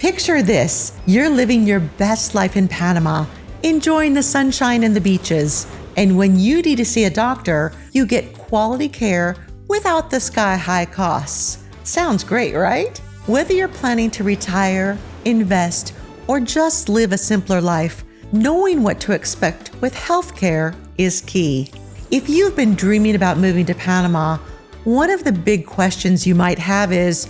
Picture this. You're living your best life in Panama, enjoying the sunshine and the beaches. And when you need to see a doctor, you get quality care without the sky-high costs. Sounds great, right? Whether you're planning to retire, invest, or just live a simpler life, knowing what to expect with healthcare is key. If you've been dreaming about moving to Panama, one of the big questions you might have is,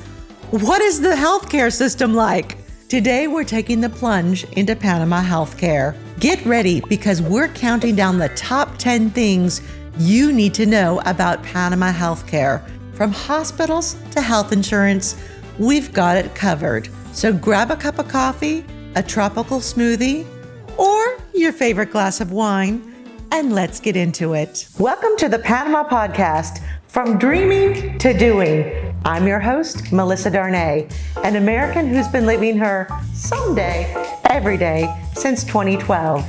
what is the healthcare system like? Today, we're taking the plunge into Panama healthcare. Get ready because we're counting down the top 10 things you need to know about Panama healthcare. From hospitals to health insurance, we've got it covered. So grab a cup of coffee, a tropical smoothie, or your favorite glass of wine, and let's get into it. Welcome to the Panama Podcast, From Dreaming to Doing. I'm your host, Melissa Darnay, an American who's been living her someday, every day since 2012.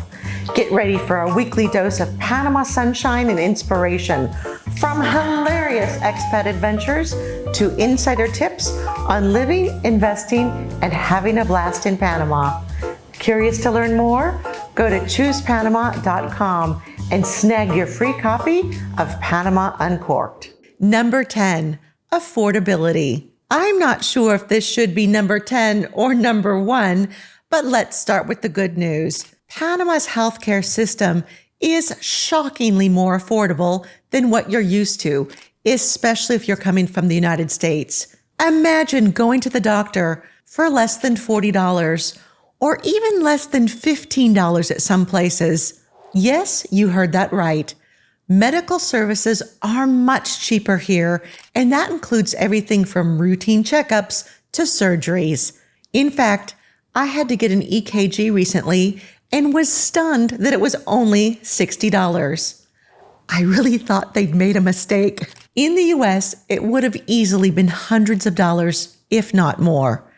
Get ready for a weekly dose of Panama sunshine and inspiration, from hilarious expat adventures to insider tips on living, investing, and having a blast in Panama. Curious to learn more? Go to choosepanama.com and snag your free copy of Panama Uncorked. Number 10, affordability. I'm not sure if this should be number 10 or number 1, but let's start with the good news. Panama's healthcare system is shockingly more affordable than what you're used to, especially if you're coming from the United States. Imagine going to the doctor for less than $40 or even less than $15 at some places. Yes, you heard that right. Medical services are much cheaper here, and that includes everything from routine checkups to surgeries. In fact, I had to get an EKG recently and was stunned that it was only $60. I really thought they'd made a mistake. In the US, it would have easily been hundreds of dollars, if not more.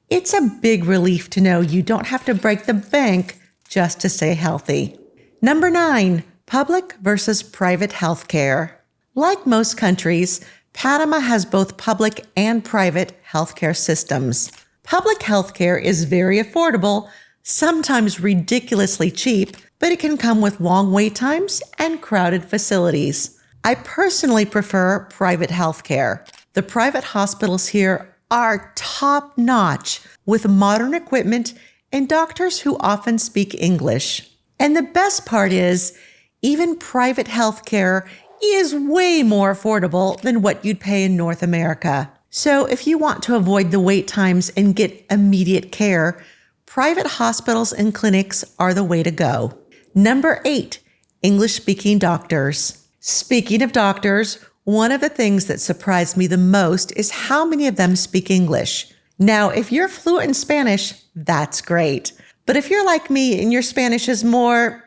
It's a big relief to know you don't have to break the bank just to stay healthy. Number 9, public versus private healthcare. Like most countries, Panama has both public and private healthcare systems. Public healthcare is very affordable, sometimes ridiculously cheap, but it can come with long wait times and crowded facilities. I personally prefer private healthcare. The private hospitals here are top-notch with modern equipment and doctors who often speak English. And the best part is, even private healthcare is way more affordable than what you'd pay in North America. So if you want to avoid the wait times and get immediate care, private hospitals and clinics are the way to go. Number 8, English-speaking doctors. Speaking of doctors, one of the things that surprised me the most is how many of them speak English. Now, if you're fluent in Spanish, that's great. But if you're like me and your Spanish is more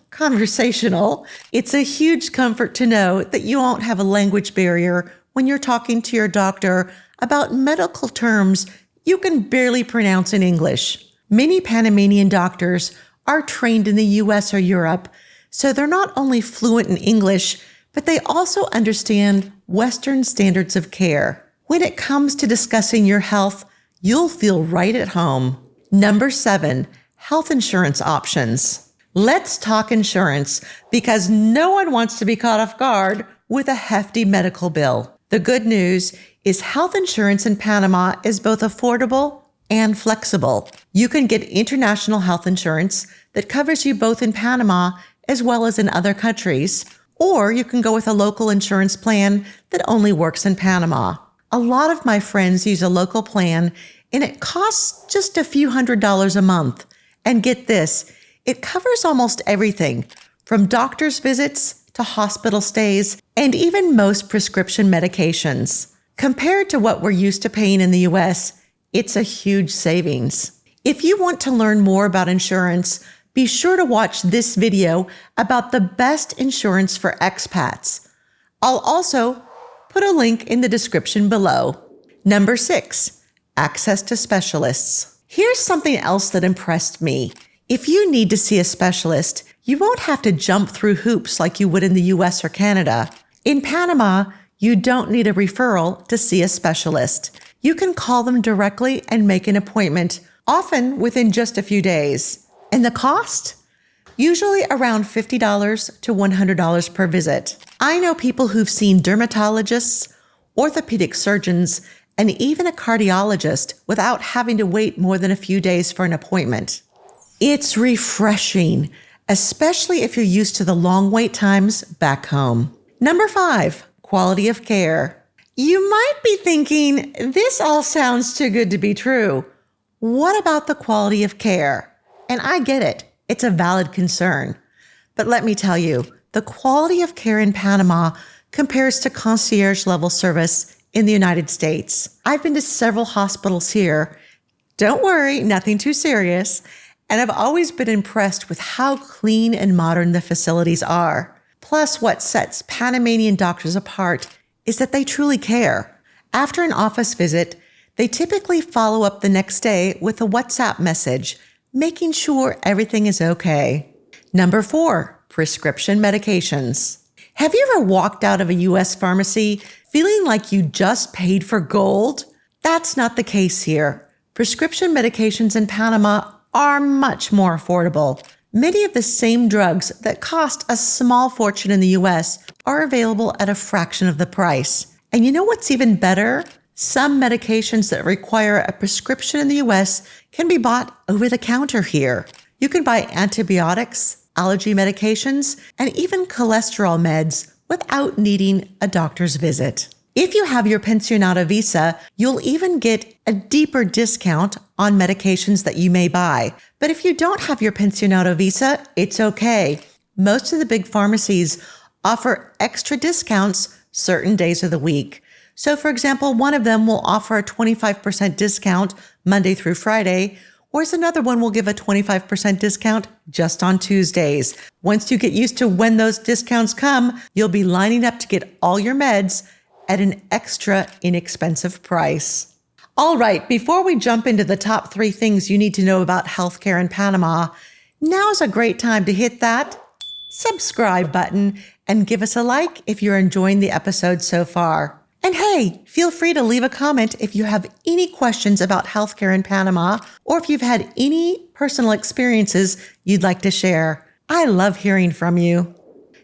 conversational, it's a huge comfort to know that you won't have a language barrier when you're talking to your doctor about medical terms you can barely pronounce in English. Many Panamanian doctors are trained in the US or Europe, so they're not only fluent in English, but they also understand Western standards of care. When it comes to discussing your health, you'll feel right at home. Number 7, health insurance options. Let's talk insurance because no one wants to be caught off guard with a hefty medical bill. The good news is health insurance in Panama is both affordable and flexible. You can get international health insurance that covers you both in Panama as well as in other countries, or you can go with a local insurance plan that only works in Panama. A lot of my friends use a local plan and it costs just a few $100s a month. And get this, it covers almost everything from doctor's visits to hospital stays and even most prescription medications. Compared to what we're used to paying in the US, it's a huge savings. If you want to learn more about insurance, be sure to watch this video about the best insurance for expats. I'll also put a link in the description below. Number 6, access to specialists. Here's something else that impressed me. If you need to see a specialist, you won't have to jump through hoops like you would in the US or Canada. In Panama, you don't need a referral to see a specialist. You can call them directly and make an appointment, often within just a few days. And the cost? Usually around $50 to $100 per visit. I know people who've seen dermatologists, orthopedic surgeons, and even a cardiologist without having to wait more than a few days for an appointment. It's refreshing, especially if you're used to the long wait times back home. Number 5, quality of care. You might be thinking, this all sounds too good to be true. What about the quality of care? And I get it. It's a valid concern. But let me tell you, the quality of care in Panama compares to concierge level service in the United States. I've been to several hospitals here. Don't worry, nothing too serious. And I've always been impressed with how clean and modern the facilities are. Plus, what sets Panamanian doctors apart is that they truly care. After an office visit, they typically follow up the next day with a WhatsApp message, making sure everything is okay. Number 4, prescription medications. Have you ever walked out of a U.S. pharmacy feeling like you just paid for gold? That's not the case here. Prescription medications in Panama are much more affordable. Many of the same drugs that cost a small fortune in the U.S. are available at a fraction of the price. And you know what's even better? Some medications that require a prescription in the U.S. can be bought over the counter here. You can buy antibiotics, allergy medications, and even cholesterol meds without needing a doctor's visit. If you have your pensionado visa, you'll even get a deeper discount on medications that you may buy. But if you don't have your pensionado visa, it's okay. Most of the big pharmacies offer extra discounts certain days of the week. So for example, one of them will offer a 25% discount Monday through Friday, whereas another one will give a 25% discount just on Tuesdays. Once you get used to when those discounts come, you'll be lining up to get all your meds at an extra inexpensive price. All right, before we jump into the top 3 things you need to know about healthcare in Panama, now's a great time to hit that subscribe button and give us a like if you're enjoying the episode so far. And hey, feel free to leave a comment if you have any questions about healthcare in Panama or if you've had any personal experiences you'd like to share. I love hearing from you.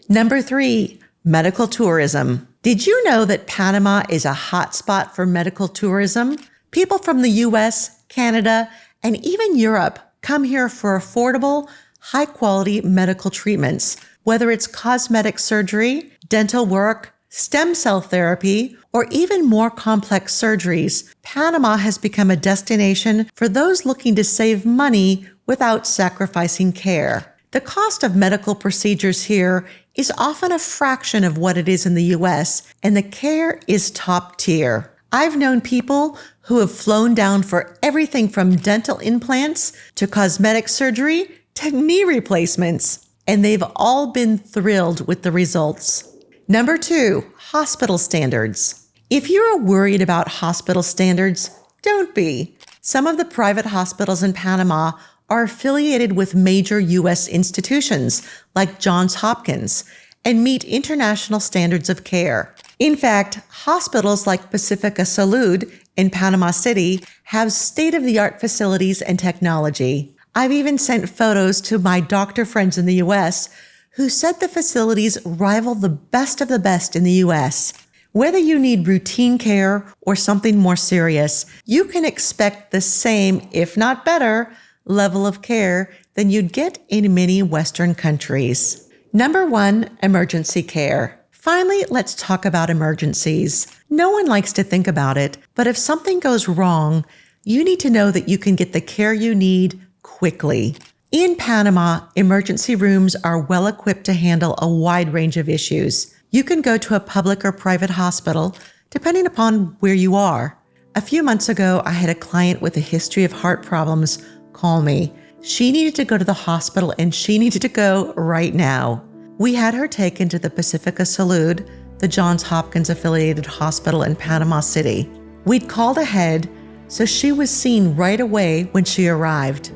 Number 3, medical tourism. Did you know that Panama is a hotspot for medical tourism? People from the US, Canada, and even Europe come here for affordable, high-quality medical treatments, whether it's cosmetic surgery, dental work, stem cell therapy, or even more complex surgeries. Panama has become a destination for those looking to save money without sacrificing care. The cost of medical procedures here is often a fraction of what it is in the US, and the care is top tier. I've known people who have flown down for everything from dental implants to cosmetic surgery to knee replacements, and they've all been thrilled with the results. Number 2, hospital standards. If you're worried about hospital standards, don't be. Some of the private hospitals in Panama are affiliated with major U.S. institutions like Johns Hopkins and meet international standards of care. In fact, hospitals like Pacifica Salud in Panama City have state-of-the-art facilities and technology. I've even sent photos to my doctor friends in the U.S. who said the facilities rival the best of the best in the U.S. Whether you need routine care or something more serious, you can expect the same, if not better, level of care than you'd get in many Western countries. Number 1, emergency care. Finally, let's talk about emergencies. No one likes to think about it, but if something goes wrong, you need to know that you can get the care you need quickly. In Panama, emergency rooms are well equipped to handle a wide range of issues. You can go to a public or private hospital, depending upon where you are. A few months ago, I had a client with a history of heart problems call me. She needed to go to the hospital and she needed to go right now. We had her taken to the Pacifica Salud, the Johns Hopkins affiliated hospital in Panama City. We'd called ahead, so she was seen right away when she arrived.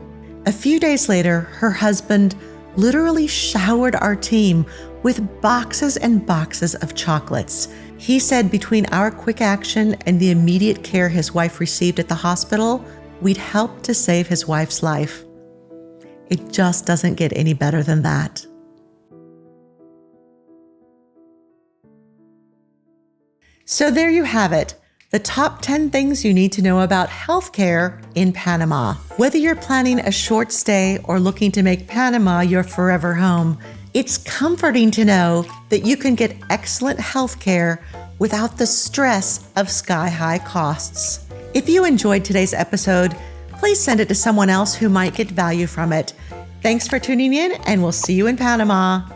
A few days later, her husband literally showered our team with boxes and boxes of chocolates. He said between our quick action and the immediate care his wife received at the hospital, we'd helped to save his wife's life. It just doesn't get any better than that. So there you have it, the top 10 things you need to know about healthcare in Panama. Whether you're planning a short stay or looking to make Panama your forever home, it's comforting to know that you can get excellent healthcare without the stress of sky-high costs. If you enjoyed today's episode, please send it to someone else who might get value from it. Thanks for tuning in, and we'll see you in Panama.